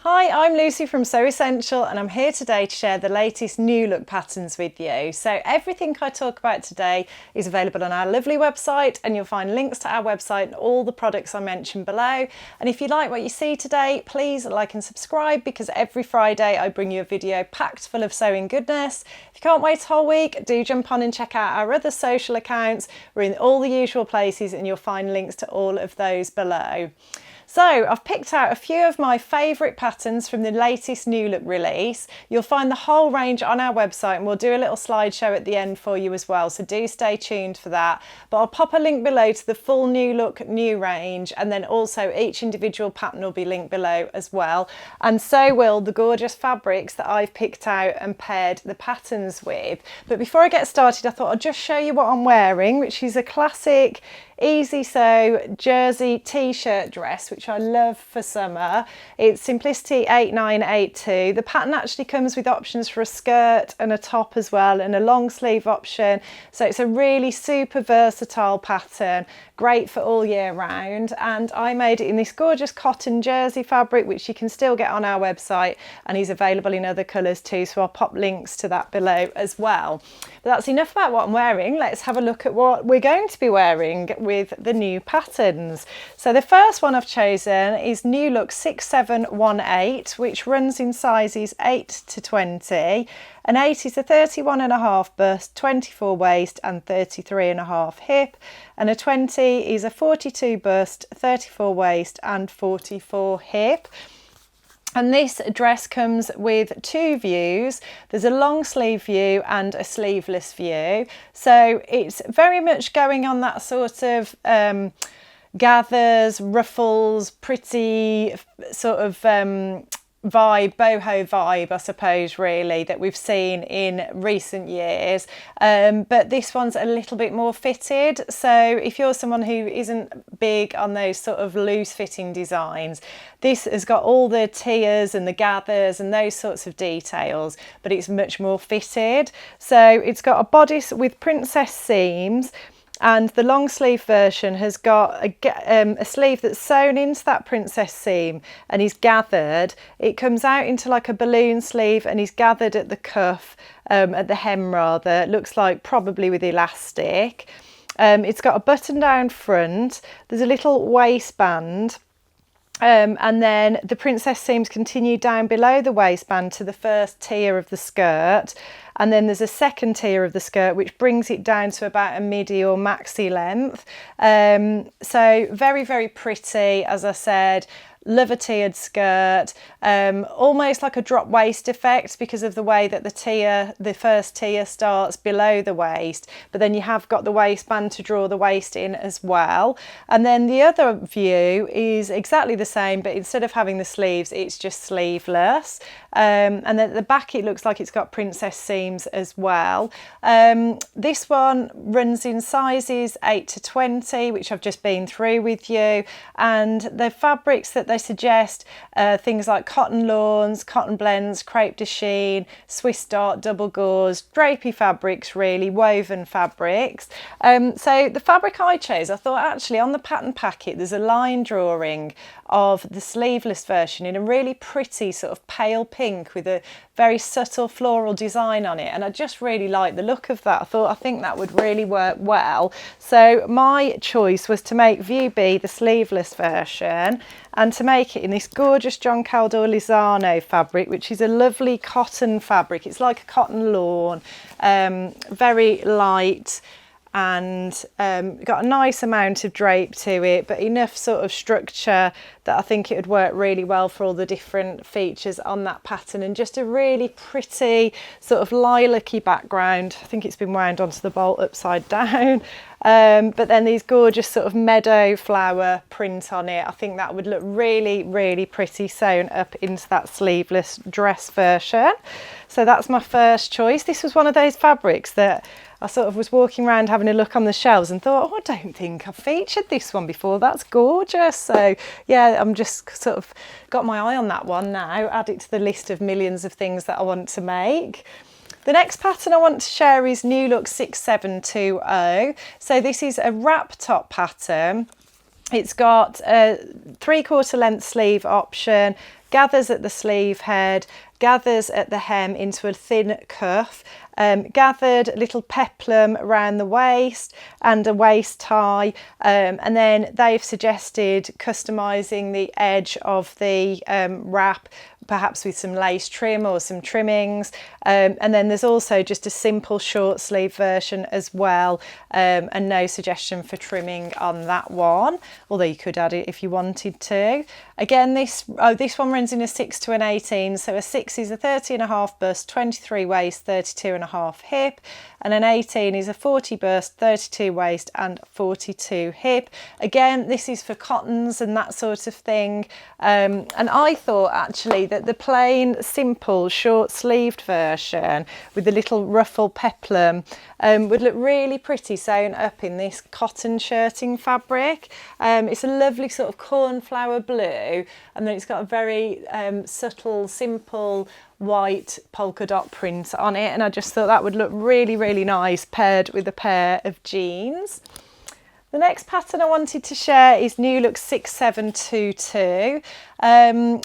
Hi, I'm Lucy from Sew Essential and I'm here today to share the latest new look patterns with you. So everything I talk about today is available on our lovely website, and you'll find links to our website and all the products I mentioned below. And if you like what you see today, please like and subscribe, because every Friday I bring you a video packed full of sewing goodness. If you can't wait a whole week, do jump on and check out our other social accounts. We're in all the usual places and you'll find links to all of those below. So I've picked out a few of my favourite patterns from the latest new look release. You'll find the whole range on our website and we'll do a little slideshow at the end for you as well, so do stay tuned for that. But I'll pop a link below to the full new look new range, and then also each individual pattern will be linked below as well, and so will the gorgeous fabrics that I've picked out and paired the patterns with. But before I get started, I thought I'd just show you what I'm wearing, which is a classic easy sew jersey t-shirt dress, which I love for summer. It's Simplicity 8982. The pattern actually comes with options for a skirt and a top as well, and a long sleeve option, so it's a really super versatile pattern, great for all year round. And I made it in this gorgeous cotton jersey fabric, which you can still get on our website, and is available in other colours too, so I'll pop links to that below as well. But that's enough about what I'm wearing. Let's have a look at what we're going to be wearing with the new patterns. So the first one I've chosen is new look 6718, which runs in sizes 8 to 20. An 8 is a 31.5 bust, 24 waist and 33.5 hip, and a 20 is a 42 bust, 34 waist and 44 hip. And this dress comes with two views. There's a long sleeve view and a sleeveless view. So it's very much going on that sort of gathers, ruffles, pretty sort of vibe, boho vibe, I suppose, really, that we've seen in recent years. But this one's a little bit more fitted. So if you're someone who isn't big on those sort of loose fitting designs, this has got all the tiers and the gathers and those sorts of details, but it's much more fitted. So it's got a bodice with princess seams, and the long sleeve version has got a sleeve that's sewn into that princess seam and is gathered. It comes out into like a balloon sleeve and is gathered at the cuff, at the hem rather. It looks like probably with elastic. It's got a button down front. There's a little waistband. And then the princess seams continue down below the waistband to the first tier of the skirt, and then there's a second tier of the skirt which brings it down to about a midi or maxi length. So very, very pretty, as I said. Love a tiered skirt, almost like a drop waist effect because of the way that the first tier starts below the waist, but then you have got the waistband to draw the waist in as well. And then the other view is exactly the same, but instead of having the sleeves, it's just sleeveless. And then at the back it looks like it's got princess seams as well. This one runs in sizes 8 to 20, which I've just been through with you, and the fabrics that they suggest things like cotton lawns, cotton blends, crepe de chine, Swiss dart, double gauze, drapey fabrics, really woven fabrics. So the fabric I chose, I thought actually on the pattern packet there's a line drawing of the sleeveless version in a really pretty sort of pale pink with a very subtle floral design on it, and I just really like the look of that. I think that would really work well. So my choice was to make view B the sleeveless version, and to make it in this gorgeous John Caldor Lizano fabric, which is a lovely cotton fabric. It's like a cotton lawn, very light, and got a nice amount of drape to it, but enough sort of structure that I think it would work really well for all the different features on that pattern, and just a really pretty sort of lilac-y background. I think it's been wound onto the bolt upside down. But then these gorgeous sort of meadow flower print on it. I think that would look really, really pretty sewn up into that sleeveless dress version. So that's my first choice. This was one of those fabrics that I sort of was walking around having a look on the shelves and thought, oh, I don't think I've featured this one before. That's gorgeous. So yeah, I'm just sort of got my eye on that one now. Add it to the list of millions of things that I want to make. The next pattern I want to share is New Look 6720. So this is a wrap top pattern. It's got a 3/4 length sleeve option, gathers at the sleeve head, gathers at the hem into a thin cuff, gathered little peplum around the waist and a waist tie, and then they've suggested customising the edge of the wrap, perhaps with some lace trim or some trimmings, and then there's also just a simple short sleeve version as well, and no suggestion for trimming on that one, although you could add it if you wanted to. Again, this one runs in a 6 to an 18, so a 6 is a 30.5 bust, 23 waist, 32.5 hip, and an 18 is a 40 bust, 32 waist and 42 hip. Again, this is for cottons and that sort of thing, and I thought actually that the plain simple short sleeved version with the little ruffle peplum would look really pretty sewn up in this cotton shirting fabric. It's a lovely sort of cornflower blue, and then it's got a very subtle, simple white polka dot print on it, and I just thought that would look really nice paired with a pair of jeans. The next pattern I wanted to share is New Look 6722.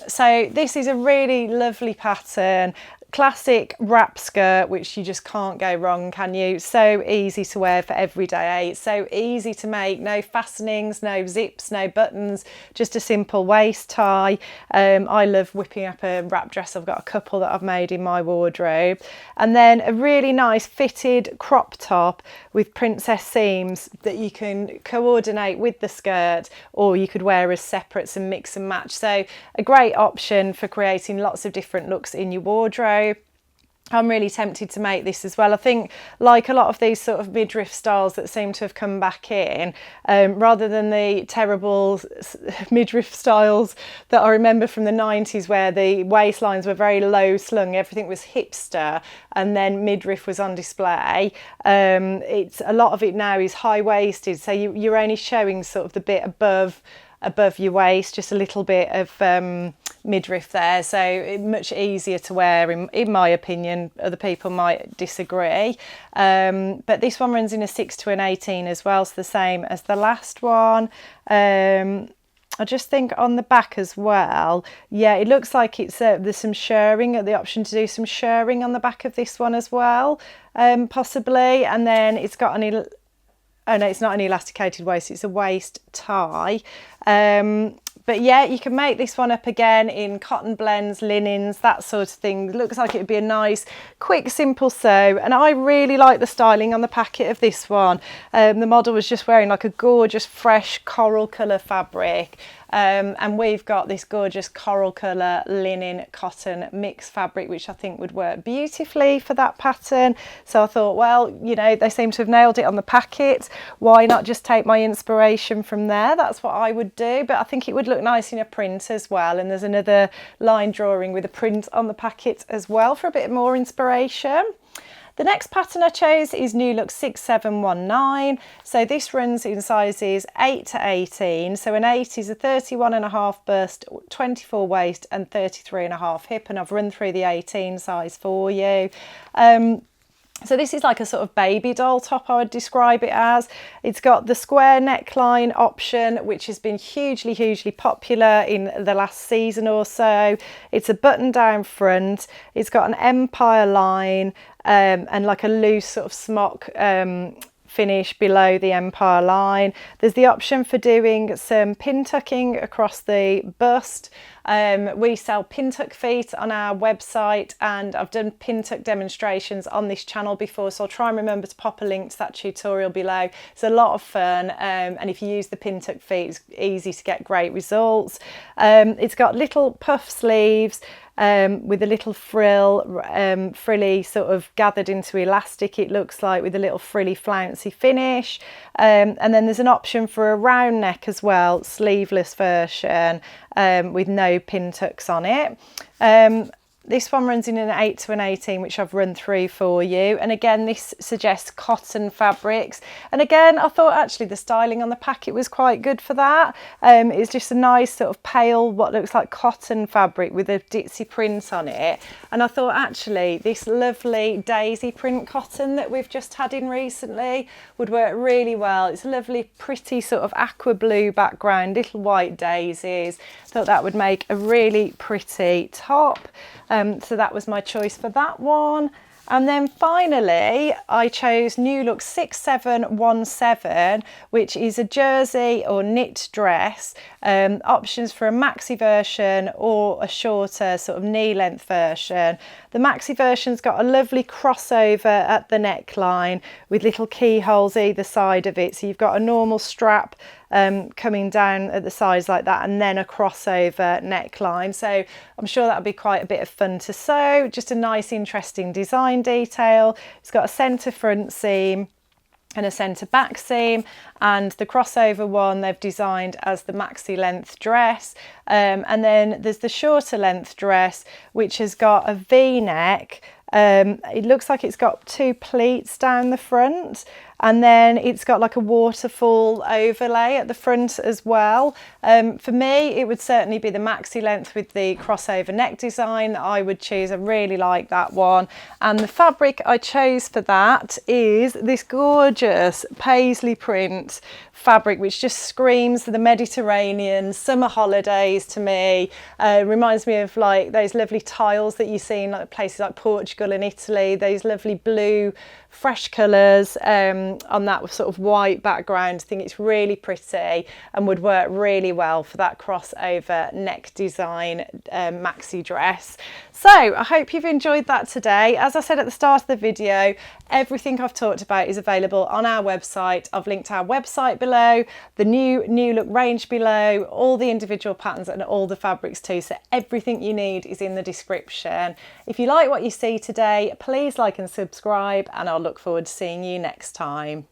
So this is a really lovely pattern. Classic wrap skirt, which you just can't go wrong, can you? So easy to wear for every day. It's so easy to make, no fastenings, no zips, no buttons, just a simple waist tie. I love whipping up a wrap dress. I've got a couple that I've made in my wardrobe. And then a really nice fitted crop top with princess seams that you can coordinate with the skirt, or you could wear as separates and mix and match. So a great option for creating lots of different looks in your wardrobe. I'm really tempted to make this as well. I think, like a lot of these sort of midriff styles that seem to have come back in, rather than the terrible midriff styles that I remember from the 90s where the waistlines were very low slung, everything was hipster, and then midriff was on display. It's a lot of it now is high waisted, so you're only showing sort of the bit above your waist, just a little bit of midriff there, so much easier to wear in my opinion. Other people might disagree, but this one runs in a 6 to an 18 as well, so the same as the last one. I just think on the back as well, yeah, it looks like it's there's some shirring, the option to do some shirring on the back of this one as well, possibly, and then it's got an oh no, it's not an elasticated waist, it's a waist tie. But yeah, you can make this one up again in cotton blends, linens, that sort of thing. It looks like it would be a nice, quick, simple sew. And I really like the styling on the packet of this one. The model was just wearing like a gorgeous, fresh coral colour fabric. And we've got this gorgeous coral colour linen cotton mix fabric, which I think would work beautifully for that pattern. So I thought, well, you know, they seem to have nailed it on the packet. Why not just take my inspiration from there? That's what I would do, but I think it would look nice in a print as well. And there's another line drawing with a print on the packet as well for a bit more inspiration. The next pattern I chose is New Look 6719. So this runs in sizes 8 to 18. So an 8 is a 31.5 bust, 24 waist and 33.5 hip. And I've run through the 18 size for you. So this is like a sort of baby doll top, I would describe it as. It's got the square neckline option, which has been hugely popular in the last season or so. It's a button down front. It's got an empire line and like a loose sort of smock finish below the empire line. There's the option for doing some pin tucking across the bust. We sell pin tuck feet on our website, and I've done pin tuck demonstrations on this channel before, so I'll try and remember to pop a link to that tutorial below. It's a lot of fun, and if you use the pin tuck feet, it's easy to get great results. It's got little puff sleeves with a little frilly sort of gathered into elastic, it looks like, with a little frilly flouncy finish, and then there's an option for a round neck as well, sleeveless version with no pin tucks on it. This one runs in an 8 to an 18, which I've run through for you. And again, this suggests cotton fabrics. And again, I thought actually the styling on the packet was quite good for that. It's just a nice sort of pale, what looks like cotton fabric with a ditzy print on it. And I thought actually this lovely daisy print cotton that we've just had in recently would work really well. It's a lovely, pretty sort of aqua blue background, little white daisies. Thought that would make a really pretty top. So that was my choice for that one. And then finally, I chose New Look 6717, which is a jersey or knit dress. Options for a maxi version or a shorter sort of knee length version. The maxi version's got a lovely crossover at the neckline with little keyholes either side of it. So you've got a normal strap coming down at the sides like that, and then a crossover neckline. So I'm sure that'll be quite a bit of fun to sew. Just a nice, interesting design detail. It's got a centre front seam and a centre back seam, and the crossover one they've designed as the maxi length dress. And then there's the shorter length dress, which has got a V-neck. It looks like it's got 2 pleats down the front, and then it's got like a waterfall overlay at the front as well. For me, it would certainly be the maxi length with the crossover neck design that I would choose. I really like that one. And the fabric I chose for that is this gorgeous paisley print fabric, which just screams the Mediterranean summer holidays to me. Reminds me of like those lovely tiles that you see in like places like Portugal and Italy, those lovely blue fresh colours on that sort of white background. I think it's really pretty and would work really well for that crossover neck design maxi dress. So I hope you've enjoyed that today. As I said at the start of the video, everything I've talked about is available on our website. I've linked our website below, the New Look range below, all the individual patterns and all the fabrics too. So everything you need is in the description. If you like what you see today, please like and subscribe, and I'll look forward to seeing you next time.